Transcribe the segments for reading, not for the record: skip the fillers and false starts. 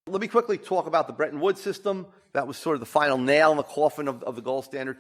Let me quickly talk about the Bretton Woods system. That was sort of the final nail in the coffin of the gold standard.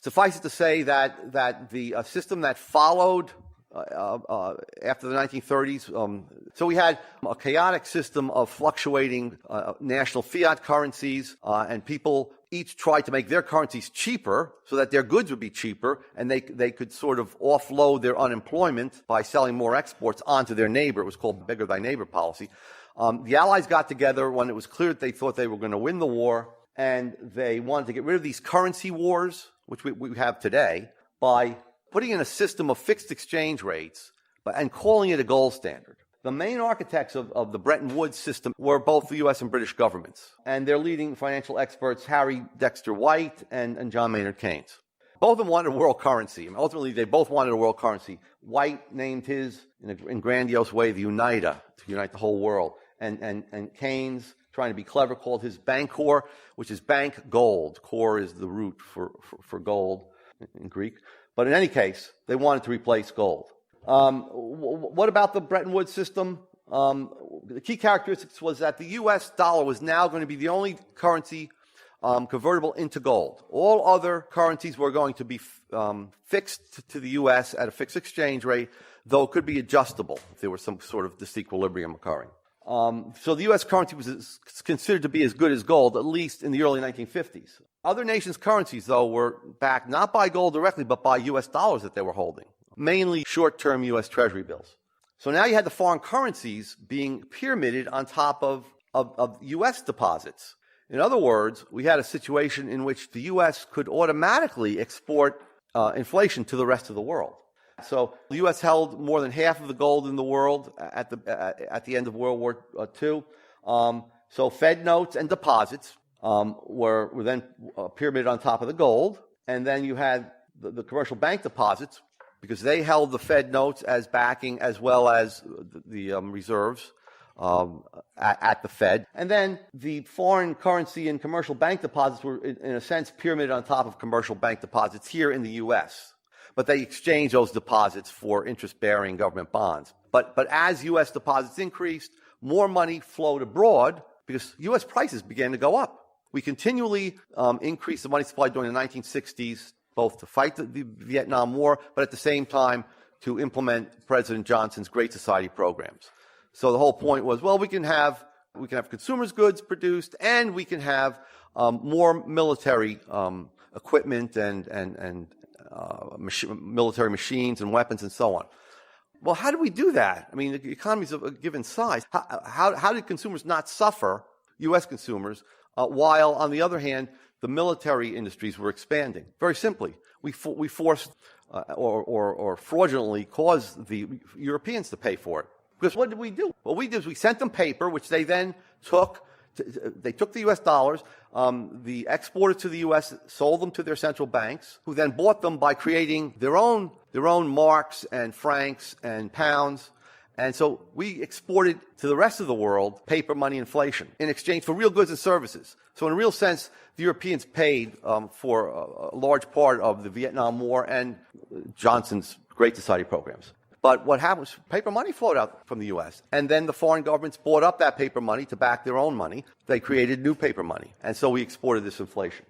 Suffice it to say that the system that followed after the 1930s, so we had a chaotic system of fluctuating national fiat currencies, and people each tried to make their currencies cheaper so that their goods would be cheaper, and they could sort of offload their unemployment by selling more exports onto their neighbor. It was called beggar thy neighbor policy. The Allies got together when it was clear that they thought they were going to win the war, and they wanted to get rid of these currency wars, which we have today, by putting in a system of fixed exchange rates and calling it a gold standard. The main architects of the Bretton Woods system were both the U.S. and British governments, and their leading financial experts, Harry Dexter White and John Maynard Keynes. Both of them wanted a world currency. Ultimately, they both wanted a world currency. White named his, in grandiose way, the Unita, to unite the whole world. And Keynes, trying to be clever, called his Bancor, which is bank gold. Core is the root for gold in Greek. But in any case, they wanted to replace gold. What about the Bretton Woods system? The key characteristics was that the U.S. dollar was now going to be the only currency convertible into gold. All other currencies were going to be fixed to the U.S. at a fixed exchange rate, though it could be adjustable if there was some sort of disequilibrium occurring. So the U.S. currency was considered to be as good as gold, at least in the early 1950s. Other nations' currencies, though, were backed not by gold directly, but by U.S. dollars that they were holding, mainly short-term U.S. Treasury bills. So now you had the foreign currencies being pyramided on top of U.S. deposits. In other words, we had a situation in which the U.S. could automatically export inflation to the rest of the world. So the U.S. held more than half of the gold in the world at the end of World War II. So Fed notes and deposits were then pyramided on top of the gold. And then you had the commercial bank deposits, because they held the Fed notes as backing as well as the reserves at the Fed. And then the foreign currency and commercial bank deposits were, in a sense, pyramided on top of commercial bank deposits here in the U.S., but they exchanged those deposits for interest-bearing government bonds. But as U.S. deposits increased, more money flowed abroad because U.S. prices began to go up. We continually increased the money supply during the 1960s, both to fight the Vietnam War, but at the same time to implement President Johnson's Great Society programs. So the whole point was, well, we can have consumers' goods produced, and we can have more military equipment and military machines and weapons and so on. Well, how do we do that? I mean, the economies of a given size. How did consumers not suffer, U.S. consumers, while, on the other hand, the military industries were expanding? Very simply, we forced or fraudulently caused the Europeans to pay for it. Because what did we do? What we did is we sent them paper, which they then took. They took the U.S. dollars, the exported to the U.S., sold them to their central banks, who then bought them by creating their own marks and francs and pounds. And so we exported to the rest of the world paper money inflation in exchange for real goods and services. So in a real sense, the Europeans paid for a large part of the Vietnam War and Johnson's Great Society programs. But what happened was paper money flowed out from the U.S. And then the foreign governments bought up that paper money to back their own money. They created new paper money. And so we exported this inflation.